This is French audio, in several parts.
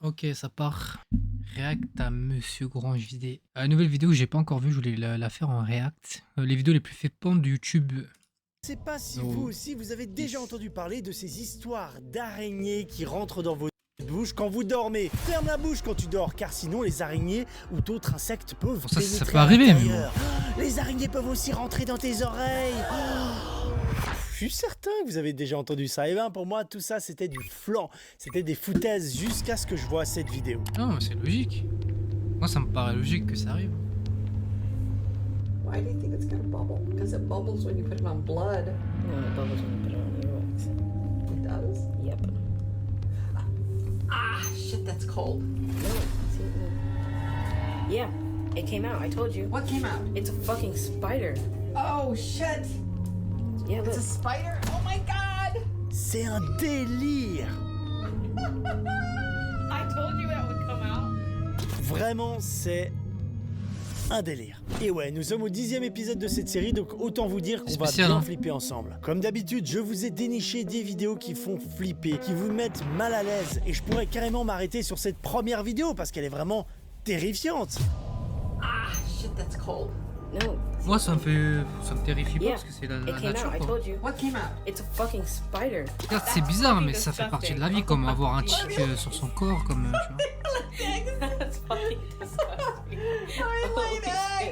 Ok, ça part. React à Monsieur Grand JD. Nouvelle vidéo que j'ai pas encore vue, je voulais la faire en React. Les vidéos les plus fréquentes de YouTube. Je sais pas si No. vous aussi vous avez déjà entendu parler de ces histoires d'araignées qui rentrent dans votre bouche quand vous dormez. Ferme la bouche quand tu dors, car sinon les araignées ou d'autres insectes peuvent Bon, ça pénétrer peut à arriver, mais l'intérieur. Les araignées peuvent aussi rentrer dans tes oreilles. Je suis certain que vous avez déjà entendu ça. Et ben pour moi tout ça c'était du flan, c'était des foutaises jusqu'à ce que je vois cette vidéo. Non, c'est logique. Moi, ça me paraît logique que ça arrive. Why do you think it's gonna bubble? Because it bubbles when you put it on blood. No, it bubbles when you put it on the earwax. It does? Yep. Ah, shit, that's cold. No, see, look. Yeah, it came out. I told you. What came out? It's a fucking spider. Oh, shit. Yeah, look. It's a spider? Oh my god! C'est un délire. I told you that would come out. Vraiment, c'est un délire. Et ouais, nous sommes au 10e épisode de cette série, donc autant vous dire qu'on va Spécial, bien hein. flipper ensemble. Comme d'habitude, je vous ai déniché des vidéos qui font flipper, qui vous mettent mal à l'aise, et je pourrais carrément m'arrêter sur cette première vidéo parce qu'elle est vraiment terrifiante. Ah, shit, that's cold. No. Moi, ça me terrifie pas Yeah, parce que c'est la it came nature, out. I quoi. told you. What came out? It's a fucking spider. Regarde, c'est bizarre, mais ça fait partie de la vie, comme avoir un tic sur son corps, comme tu vois. That's fucking disgusting. Holy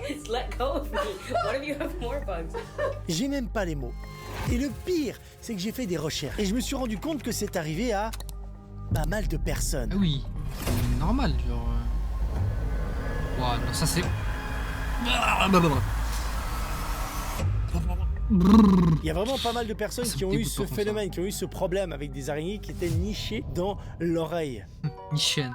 shit, let go of me. What if you have more bugs? J'ai même pas les mots. Et le pire, c'est que j'ai fait des recherches, et je me suis rendu compte que c'est arrivé à pas mal de personnes. Ah oui, c'est normal, genre. Ouah, non, ça c'est. Il y a vraiment pas mal de personnes Ça qui me ont eu dégoûte ce pas comme phénomène, qui ont eu ce problème avec des araignées qui étaient nichées dans l'oreille. Nichen.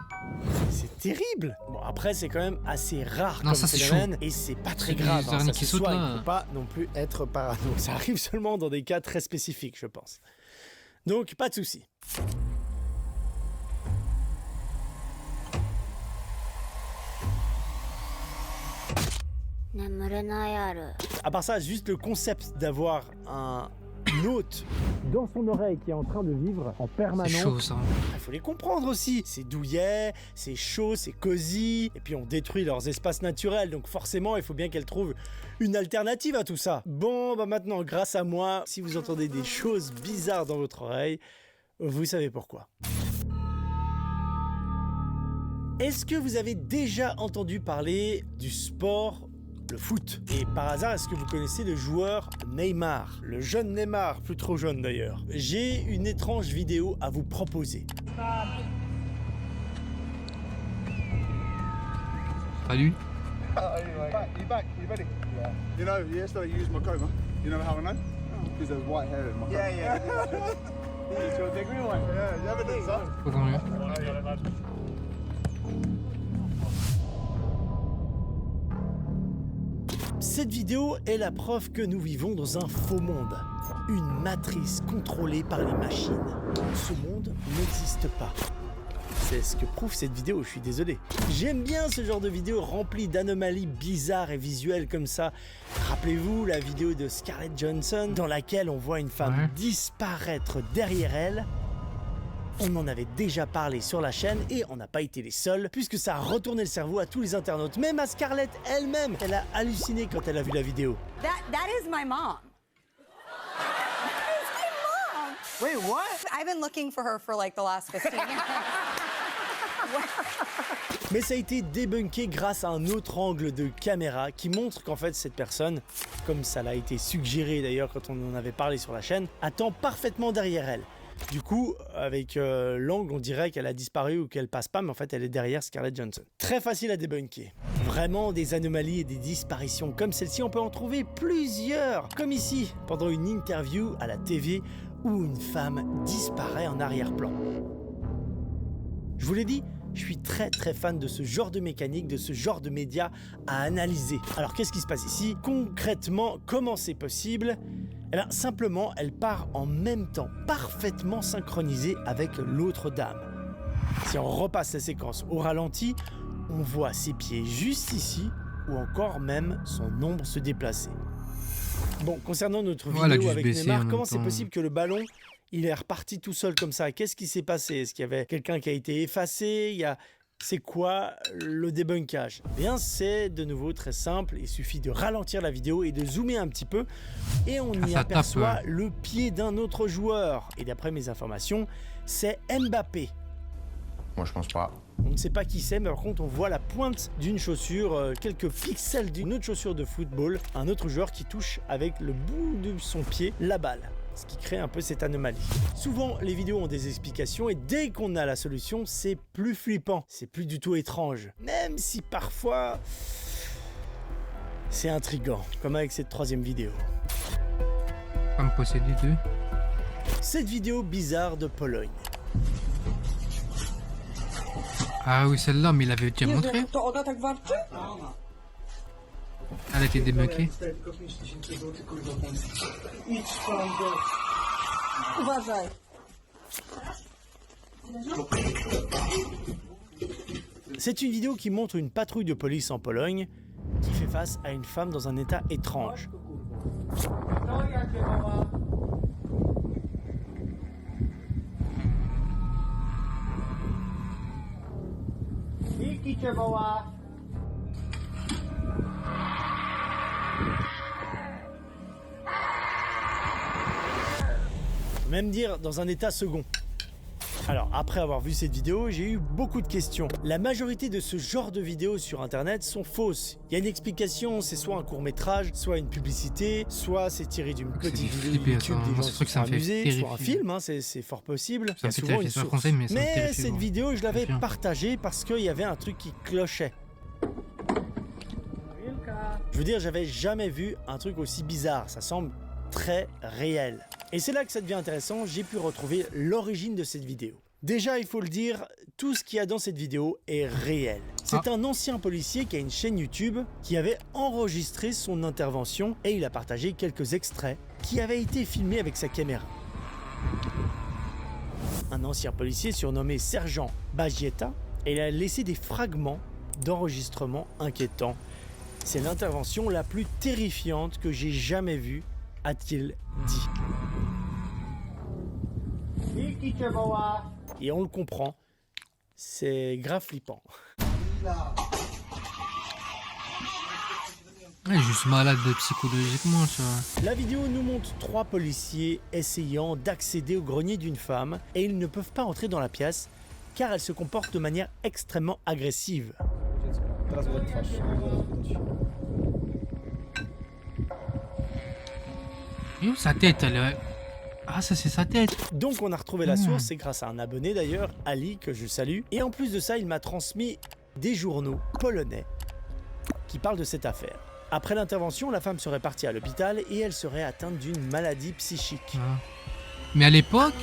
C'est terrible. Bon après c'est quand même assez rare Non, comme ça, c'est phénomène et c'est pas très C'est des grave. Hein, araignées ça qui se sautent, soigne. là. Faut pas non plus être parano. Ça arrive seulement dans des cas très spécifiques, je pense. Donc pas de souci. À part ça, juste le concept d'avoir un hôte dans son oreille qui est en train de vivre en C'est permanence. chaud ça. Il faut les comprendre aussi. C'est douillet, c'est chaud, c'est cosy. Et puis on détruit leurs espaces naturels. Donc forcément, il faut bien qu'elles trouvent une alternative à tout ça. Bon, bah maintenant, grâce à moi, si vous entendez des choses bizarres dans votre oreille, vous savez pourquoi. Est-ce que vous avez déjà entendu parler du sport le foot? Et par hasard, est-ce que vous connaissez le joueur Neymar? Le jeune Neymar, plus trop jeune d'ailleurs. J'ai une étrange vidéo à vous proposer. Salut. You back? You ready? Yeah. You know, yesterday you used my coma. You know how I know? Because there's white hair in my coma. Yeah. It's your degree one. Yeah, you evidence, huh? Faut qu'on lui- Cette vidéo est la preuve que nous vivons dans un faux monde. Une matrice contrôlée par les machines. Ce monde n'existe pas. C'est ce que prouve cette vidéo, je suis désolé. J'aime bien ce genre de vidéo remplie d'anomalies bizarres et visuelles comme ça. Rappelez-vous la vidéo de Scarlett Johansson dans laquelle on voit une femme Ouais. disparaître derrière elle. On en avait déjà parlé sur la chaîne et on n'a pas été les seuls puisque ça a retourné le cerveau à tous les internautes. Même à Scarlett elle-même, elle a halluciné quand elle a vu la vidéo. That is my mom. Wait, what? I've been looking for her for like the last 15 years. Mais ça a été débunké grâce à un autre angle de caméra qui montre qu'en fait cette personne, comme ça l'a été suggéré d'ailleurs quand on en avait parlé sur la chaîne, attend parfaitement derrière elle. Du coup, avec l'angle, on dirait qu'elle a disparu ou qu'elle passe pas, mais en fait elle est derrière Scarlett Johansson. Très facile à débunker. Vraiment, des anomalies et des disparitions comme celle-ci, on peut en trouver plusieurs. Comme ici, pendant une interview à la TV où une femme disparaît en arrière-plan. Je vous l'ai dit, je suis très fan de ce genre de mécanique, de ce genre de médias à analyser. Alors qu'est-ce qui se passe ici? Concrètement, comment c'est possible? Eh bien, simplement, elle part en même temps, parfaitement synchronisée avec l'autre dame. Si on repasse la séquence au ralenti, on voit ses pieds juste ici, ou encore même son ombre se déplacer. Bon, concernant notre Voilà, vidéo dû se avec baisser en Neymar, même comment c'est temps. possible que le ballon il est reparti tout seul comme ça. Qu'est-ce qui s'est passé? Est-ce qu'il y avait quelqu'un qui a été effacé? C'est quoi le débunkage? Eh bien, c'est de nouveau très simple. Il suffit de ralentir la vidéo et de zoomer un petit peu. Et on y aperçoit le pied d'un autre joueur. Et d'après mes informations, c'est Mbappé. Moi, je pense pas. On ne sait pas qui c'est, mais par contre, on voit la pointe d'une chaussure, quelques pixels d'une autre chaussure de football. Un autre joueur qui touche avec le bout de son pied la balle. Ce qui crée un peu cette anomalie. Souvent, les vidéos ont des explications et dès qu'on a la solution, c'est plus flippant. C'est plus du tout étrange. Même si parfois, c'est intriguant, comme avec cette troisième vidéo. Femme possédée de... Cette vidéo bizarre de Pologne. Ah oui, celle-là, mais il avait déjà montré. Elle a été débunkée. C'est une vidéo qui montre une patrouille de police en Pologne qui fait face à une femme dans un état étrange. Même dire dans un état second. Alors, après avoir vu cette vidéo, j'ai eu beaucoup de questions. La majorité de ce genre de vidéos sur internet sont fausses. Il y a une explication, c'est soit un court-métrage, soit une publicité, soit c'est tiré d'une petite vidéo YouTube des gens qui sont amusés, soit un film, hein, c'est fort possible. Il y a souvent une source. Mais cette vidéo, je l'avais partagée parce qu'il y avait un truc qui clochait. Je veux dire, j'avais jamais vu un truc aussi bizarre. Ça semble très réel. Et c'est là que ça devient intéressant, j'ai pu retrouver l'origine de cette vidéo. Déjà, il faut le dire, tout ce qu'il y a dans cette vidéo est réel. C'est un ancien policier qui a une chaîne YouTube qui avait enregistré son intervention et il a partagé quelques extraits qui avaient été filmés avec sa caméra. Un ancien policier surnommé Sergent Bagieta et il a laissé des fragments d'enregistrement inquiétants. C'est l'intervention la plus terrifiante que j'ai jamais vue, a-t-il dit. Et on le comprend, c'est grave flippant. Elle est juste malade psychologiquement, tu vois. La vidéo nous montre 3 policiers essayant d'accéder au grenier d'une femme et ils ne peuvent pas entrer dans la pièce car elle se comporte de manière extrêmement agressive. Et où sa tête, elle est... Ah, ça c'est sa tête. Donc on a retrouvé la source, c'est grâce à un abonné d'ailleurs, Ali, que je salue. Et en plus de ça, il m'a transmis des journaux polonais qui parlent de cette affaire. Après l'intervention, la femme serait partie à l'hôpital et elle serait atteinte d'une maladie psychique. Mais à l'époque,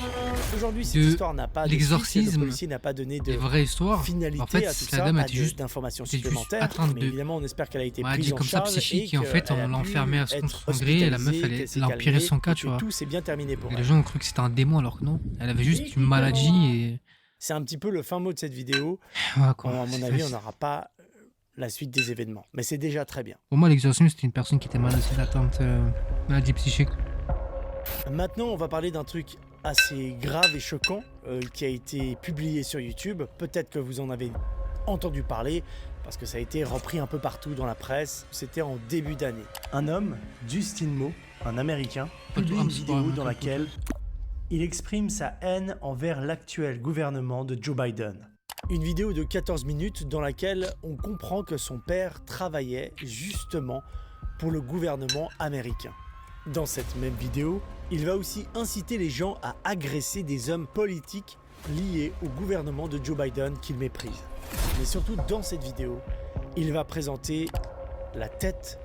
aujourd'hui, cette histoire n'a pas de l'exorcisme, le policier n'a pas donné de vraie histoire. finalité en fait, à tout la ça, dame pas était juste d'informations supplémentaires. Mais évidemment, on espère qu'elle a été prise en comme ça charge psychique et en fait, on l'a enfermée à son gré et la meuf, elle a empiré son cas, tu vois. Tout s'est bien terminé pour elle. Les gens ont cru que c'était un démon alors que non. Elle avait juste une maladie et... C'est un petit peu le fin mot de cette vidéo. À mon avis, on n'aura pas la suite des événements. Mais c'est déjà très bien. Pour moi, l'exorcisme, c'était une personne qui était malade, atteinte maladie psychique. Maintenant, on va parler d'un truc assez grave et choquant qui a été publié sur YouTube. Peut-être que vous en avez entendu parler parce que ça a été repris un peu partout dans la presse. C'était en début d'année. Un homme, Justin Moe, un Américain, publie une vidéo dans laquelle il exprime sa haine envers l'actuel gouvernement de Joe Biden. Une vidéo de 14 minutes dans laquelle on comprend que son père travaillait justement pour le gouvernement américain. Dans cette même vidéo, il va aussi inciter les gens à agresser des hommes politiques liés au gouvernement de Joe Biden qu'il méprise. Mais surtout dans cette vidéo, il va présenter la tête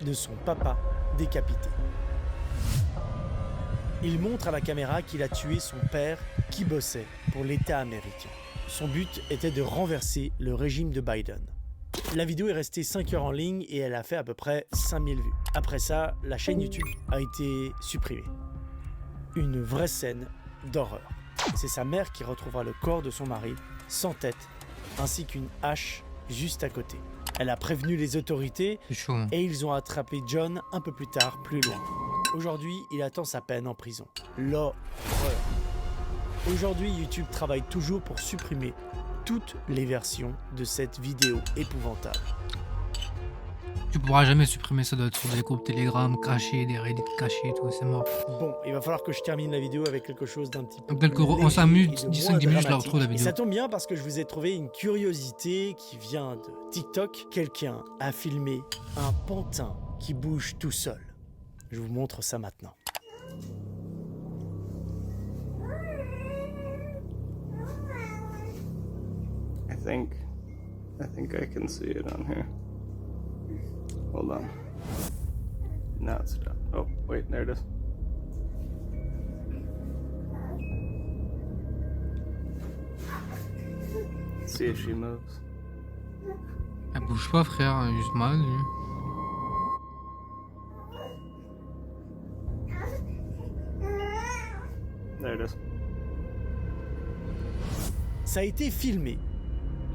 de son papa décapité. Il montre à la caméra qu'il a tué son père qui bossait pour l'État américain. Son but était de renverser le régime de Biden. La vidéo est restée 5 heures en ligne et elle a fait à peu près 5000 vues. Après ça, la chaîne YouTube a été supprimée. Une vraie scène d'horreur. C'est sa mère qui retrouvera le corps de son mari, sans tête, ainsi qu'une hache juste à côté. Elle a prévenu les autorités et ils ont attrapé John un peu plus tard, plus loin. Aujourd'hui, il attend sa peine en prison. L'horreur. Aujourd'hui, YouTube travaille toujours pour supprimer toutes les versions de cette vidéo épouvantable. Tu pourras jamais supprimer ça, doit être sur des groupes Telegram cachés, des Reddit cachés, tout, c'est mort. Bon, il va falloir que je termine la vidéo avec quelque chose d'un petit peu Peut-être plus qu'en 5 léger minutes, et de 10-10 moins minutes, je la dramatique. retrouve la Et vidéo. ça tombe bien parce que je vous ai trouvé une curiosité qui vient de TikTok. Quelqu'un a filmé un pantin qui bouge tout seul. Je vous montre ça maintenant. I think I can see it on here. Hold on. Now it's done. Oh, wait, there it is. See if she moves. Elle bouge pas, frère, elle est juste mal. Lui. There it is. Ça a été filmé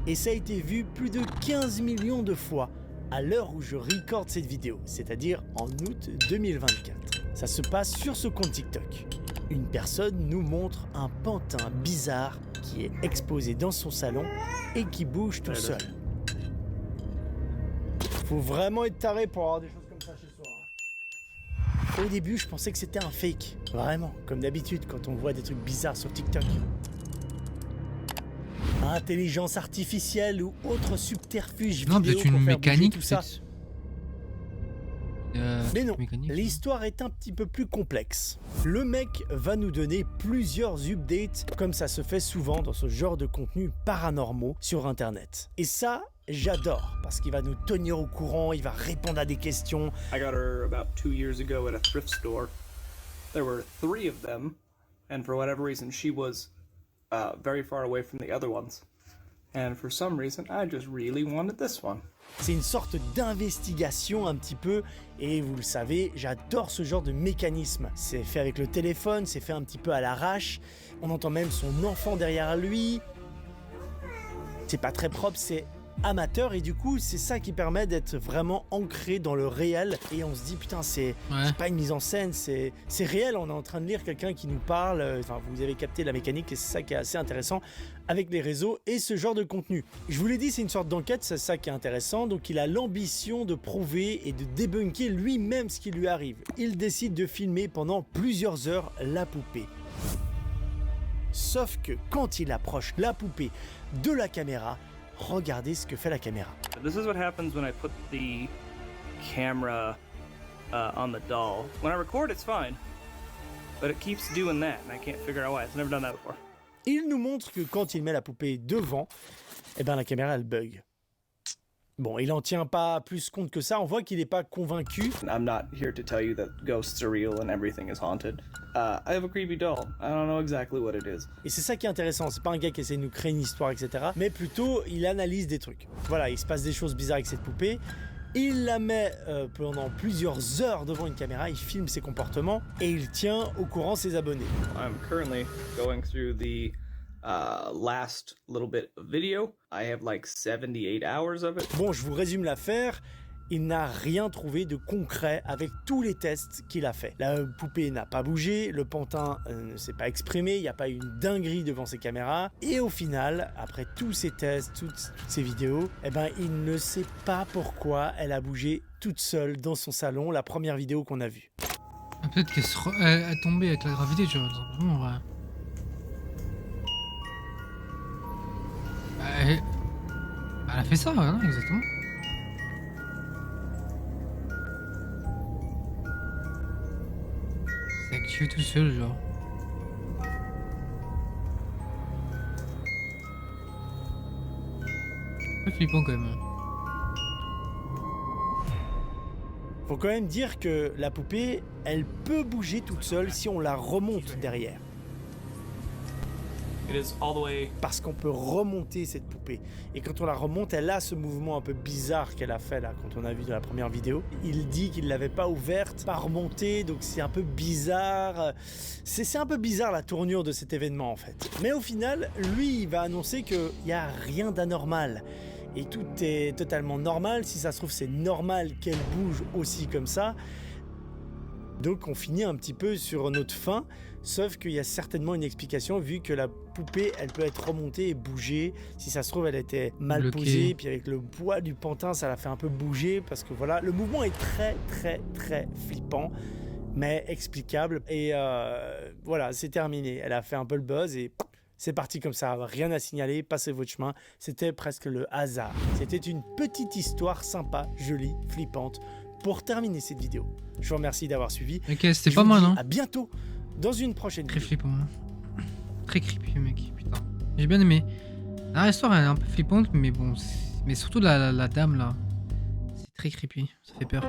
et ça a été vu plus de 15 millions de fois à l'heure où je recorde cette vidéo, c'est-à-dire en août 2024. Ça se passe sur ce compte TikTok. Une personne nous montre un pantin bizarre qui est exposé dans son salon et qui bouge tout seul. Faut vraiment être taré pour avoir des choses comme ça chez soi. Au début, je pensais que c'était un fake. Vraiment, comme d'habitude quand on voit des trucs bizarres sur TikTok. Intelligence artificielle ou autre subterfuge Non, vidéo peut-être une pour faire bouger mécanique, tout ça. peut-être. Mais non, Mécanique, l'histoire est un petit peu plus complexe. Le mec va nous donner plusieurs updates, comme ça se fait souvent dans ce genre de contenu paranormaux sur Internet. Et ça, j'adore, parce qu'il va nous tenir au courant, il va répondre à des questions. I got her about 2 years ago at a thrift store. There were 3 of them, and for whatever reason, she was very far away from the other ones. And for some reason, I just really wanted this one. C'est une sorte d'investigation un petit peu, et vous le savez, j'adore ce genre de mécanisme. C'est fait avec le téléphone, c'est fait un petit peu à l'arrache, on entend même son enfant derrière lui. C'est pas très propre, c'est amateur, et du coup c'est ça qui permet d'être vraiment ancré dans le réel, et on se dit putain c'est pas une mise en scène, c'est réel, on est en train de lire quelqu'un qui nous parle, enfin vous avez capté la mécanique, et c'est ça qui est assez intéressant avec les réseaux et ce genre de contenu. Je vous l'ai dit, c'est une sorte d'enquête, c'est ça qui est intéressant, donc il a l'ambition de prouver et de débunker lui-même ce qui lui arrive. Il décide de filmer pendant plusieurs heures la poupée. Sauf que quand il approche la poupée de la caméra, regardez ce que fait la caméra. This is what happens when I put the camera on the doll. When I record, it's fine, but it keeps doing that, and I can't figure out why. It's never done that before. Il nous montre que quand il met la poupée devant, eh ben la caméra elle bug. Bon, il en tient pas plus compte que ça, on voit qu'il n'est pas convaincu. I'm not here to tell you that ghosts are real and everything is haunted. I have a creepy doll. I don't know exactly what it is. Et c'est ça qui est intéressant, c'est pas un gars qui essaie de nous créer une histoire, etc. Mais plutôt, il analyse des trucs. Voilà, il se passe des choses bizarres avec cette poupée. Il la met pendant plusieurs heures devant une caméra, il filme ses comportements et il tient au courant ses abonnés. I'm currently going through the last little bit of video. I have like 78 hours of it. Bon, je vous résume l'affaire. Il n'a rien trouvé de concret avec tous les tests qu'il a fait. La poupée n'a pas bougé, le pantin ne s'est pas exprimé, il n'y a pas eu une dinguerie devant ses caméras. Et au final, après tous ces tests, toutes ces vidéos, eh ben, il ne sait pas pourquoi elle a bougé toute seule dans son salon, la première vidéo qu'on a vue. Peut-être qu'elle elle est tombée avec la gravité, tu vois. Vraiment, ouais. Elle a fait ça, hein, exactement. C'est activé tout seul, genre. C'est flippant quand même. Faut quand même dire que la poupée, elle peut bouger toute seule si on la remonte derrière. It is all the way. Parce qu'on peut remonter cette poupée. Et quand on la remonte, elle a ce mouvement un peu bizarre qu'elle a fait là, quand on a vu dans la première vidéo. Il dit qu'il ne l'avait pas ouverte, pas remontée, donc c'est un peu bizarre. C'est un peu bizarre la tournure de cet événement en fait. Mais au final, lui, il va annoncer qu'il n'y a rien d'anormal. Et tout est totalement normal. Si ça se trouve, c'est normal qu'elle bouge aussi comme ça. Donc on finit un petit peu sur notre fin, sauf qu'il y a certainement une explication vu que la poupée elle peut être remontée et bouger. Si ça se trouve elle était mal Bloquée. posée, puis avec le poids du pantin ça l'a fait un peu bouger parce que voilà, le mouvement est très flippant mais explicable et voilà, c'est terminé. Elle a fait un peu le buzz et c'est parti comme ça, rien à signaler, passez votre chemin, c'était presque le hasard. C'était une petite histoire sympa, jolie, flippante pour terminer cette vidéo. Je vous remercie d'avoir suivi. Ok, c'était Je pas vous mal, dis hein. à bientôt dans une prochaine Très vidéo. flippant. Hein. Très creepy, mec. Putain. J'ai bien aimé. La histoire elle est un peu flippante, mais bon. Mais surtout la dame là. C'est très creepy. Ça fait peur.